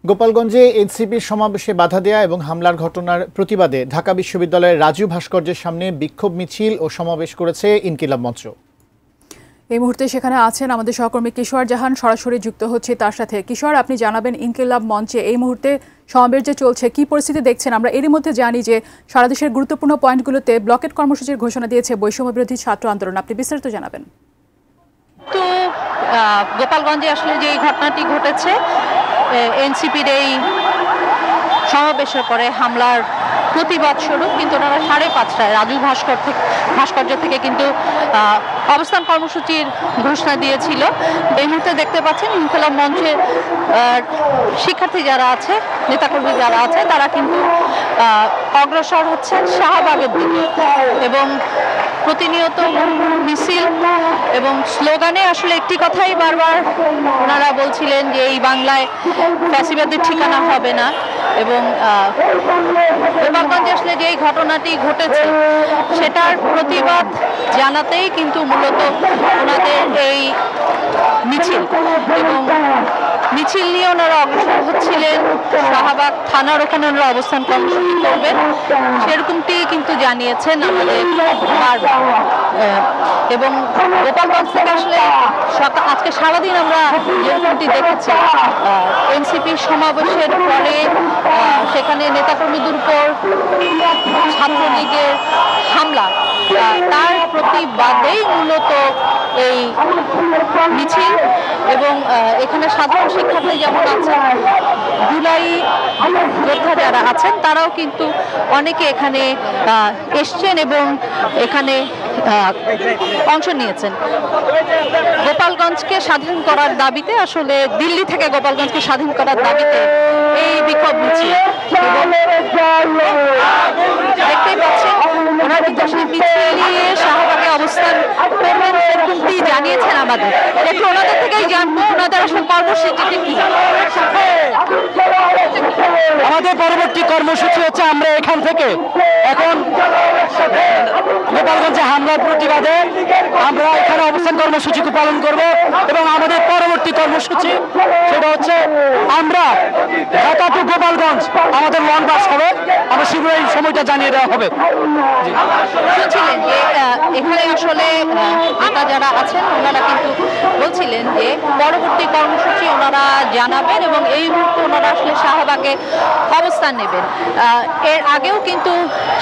গোপালগঞ্জে এনসিপির সমাবেশে বাধা দেয়া এবং হামলার ঘটনার প্রতিবাদে ঢাকা বিশ্ববিদ্যালয়ের রাজু ভাস্কর্যের সামনে বিক্ষোভ মিছিল ও সমাবেশ করেছে ইনকিলাব মঞ্চ। এই মুহূর্তে সেখানে আছেন আমাদের সহকর্মী কিশোর জাহান, সরাসরি যুক্ত হচ্ছে তার সাথে। কিশোর, আপনি জানাবেন ইনকিলাব মঞ্চে এই মুহূর্তে সমাবেশ যে চলছে কি পরিস্থিতি দেখছেন? আমরা এরই মধ্যে জানি যে সারা দেশের গুরুত্বপূর্ণ পয়েন্টগুলোতে ব্লকেট কর্মসূচির ঘোষণা দিয়েছে বৈষম্য বিরোধী ছাত্র আন্দোলন। আপনি বিস্তারিত জানাবেন। তো গোপালগঞ্জে আসলে যে ঘটনাটি ঘটেছে, এনসিপির এই সমাবেশের পরে হামলার প্রতিবাদ স্বরূপ কিন্তু ওনারা 5:30টায় রাজু ভাস্কর্য থেকে কিন্তু অবস্থান কর্মসূচির ঘোষণা দিয়েছিল। এই মুহূর্তে দেখতে পাচ্ছেন ইনকিলাব মঞ্চের শিক্ষার্থী যারা আছে, নেতাকর্মী যারা আছে, তারা কিন্তু অগ্রসর হচ্ছেন শাহবাগের দিকে এবং প্রতিনিয়ত মিছিল এবং স্লোগানে আসলে একটি কথাই বারবার ওনারা বলছিলেন যে এই বাংলায় ফ্যাসিবাদের ঠিকানা হবে না। এবং গোপালগঞ্জে আসলে যে এই ঘটনাটি ঘটেছে সেটার প্রতিবাদ জানাতেই কিন্তু মূলত ওনাদের এই মিছিল এবং মিছিল নিয়ে ওনারা অগ্রসর হচ্ছিলেন। শাহবাগ থানার ওখানে ওনারা অবস্থান কর্মসূচি করবেন সেরকমটি কিন্তু জানিয়েছেন আমাদের বারবার। এবং গোপালগঞ্জ থেকে আসলে আজকে সারাদিন আমরা যেরকমটি দেখেছি এনসিপি সমাবেশের পরে সেখানে নেতাকর্মীদের উপর ছাত্রলীগের হামলা, তার প্রতিবাদেই মূলত এই মিছিল। এবং এখানে সাধারণ শিক্ষার্থী যেমন আছেন, জুলাই যোদ্ধা যারা আছেন, তারাও কিন্তু অনেকে এখানে এসছেন এবং এখানে অংশ নিয়েছেন। গোপালগঞ্জকে স্বাধীন করার দাবিতে, আসলে দিল্লি থেকে গোপালগঞ্জকে স্বাধীন করার দাবিতে এই বিক্ষোভ মিছিল। দেখতেই পাচ্ছেন ওনারা কিন্তু আসলে মিছিল নিয়ে শাহবাগে অবস্থান করবেন এরকমটি জানিয়েছেন আমাদের। একটু ওনাদের থেকেই জানবো ওনাদের আসলে কর্মসূচিটি কি। আমাদের পরবর্তী কর্মসূচি হচ্ছে আমরা এখান থেকে এখন গোপালগঞ্জে হামলার প্রতিবাদে আমরা এখানে অবস্থান কর্মসূচি পালন করব এবং আমাদের পরবর্তী কর্মসূচি সেটা হচ্ছে আমরা ঢাকা টু গোপালগঞ্জ আমাদের লং মার্চ হবে। আমরা শীঘ্রই এই সময়টা জানিয়ে দেওয়া হবে। শুনছিলেন যে এখানে আসলে নেতা যারা আছেন ওনারা কিন্তু বলছিলেন যে পরবর্তী কর্মসূচি ওনারা জানাবেন এবং এই মুহূর্তে ওনারা আসলে শাহবাগে অবস্থান নেবেন। এর আগেও কিন্তু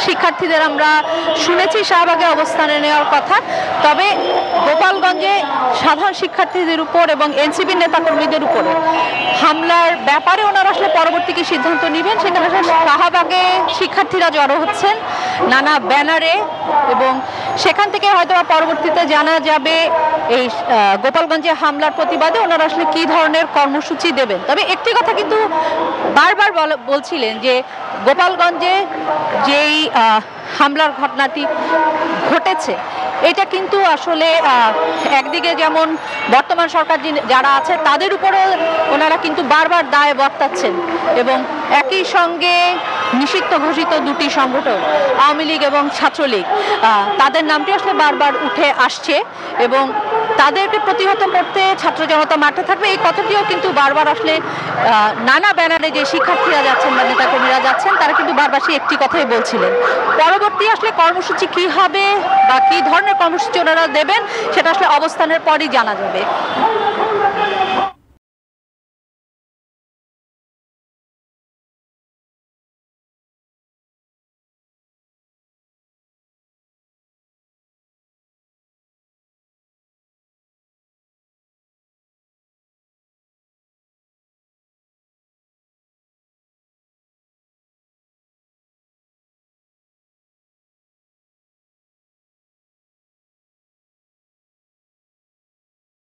শিক্ষার্থীদের আমরা শুনেছি শাহবাগে অবস্থানে নেওয়ার কথা, তবে গোপালগঞ্জে সাধারণ শিক্ষার্থীদের উপর এবং এনসিপির নেতাকর্মীদের উপরে হামলার ব্যাপারে ওনারা আসলে পরবর্তী কি সিদ্ধান্ত নেবেন সেখানে শাহবাগে শিক্ষার্থীরা জড়ো হচ্ছেন নানা ব্যানারে এবং সেখান থেকে হয়তো পরবর্তীতে জানা যাবে এই গোপালগঞ্জে হামলার প্রতিবাদে ওনারা আসলে কি ধরনের কর্মসূচি দেবেন। তবে একটি কথা কিন্তু বারবার বলছিলেন যে গোপালগঞ্জে যেই হামলার ঘটনাটি ঘটেছে এটা কিন্তু আসলে একদিকে যেমন বর্তমান সরকার যারা আছে তাদের উপরে ওনারা কিন্তু বারবার দায় বর্তাচ্ছেন এবং একই সঙ্গে নিষিদ্ধ ঘোষিত দুটি সংগঠন আওয়ামী লীগ এবং ছাত্রলীগ, তাদের নামটি আসলে বারবার উঠে আসছে এবং তাদেরকে প্রতিহত করতে ছাত্র জনতা মাঠে থাকবে এই কথাটিও কিন্তু বারবার আসলে নানা ব্যানারে যে শিক্ষার্থীরা যাচ্ছেন বা নেতাকর্মীরা যাচ্ছেন তারা কিন্তু বারবার সেই একটি কথাই বলছিলেন। পরবর্তী আসলে কর্মসূচি কি হবে বা কি ধরনের কর্মসূচি ওনারা দেবেন সেটা আসলে অবস্থানের পরই জানা যাবে।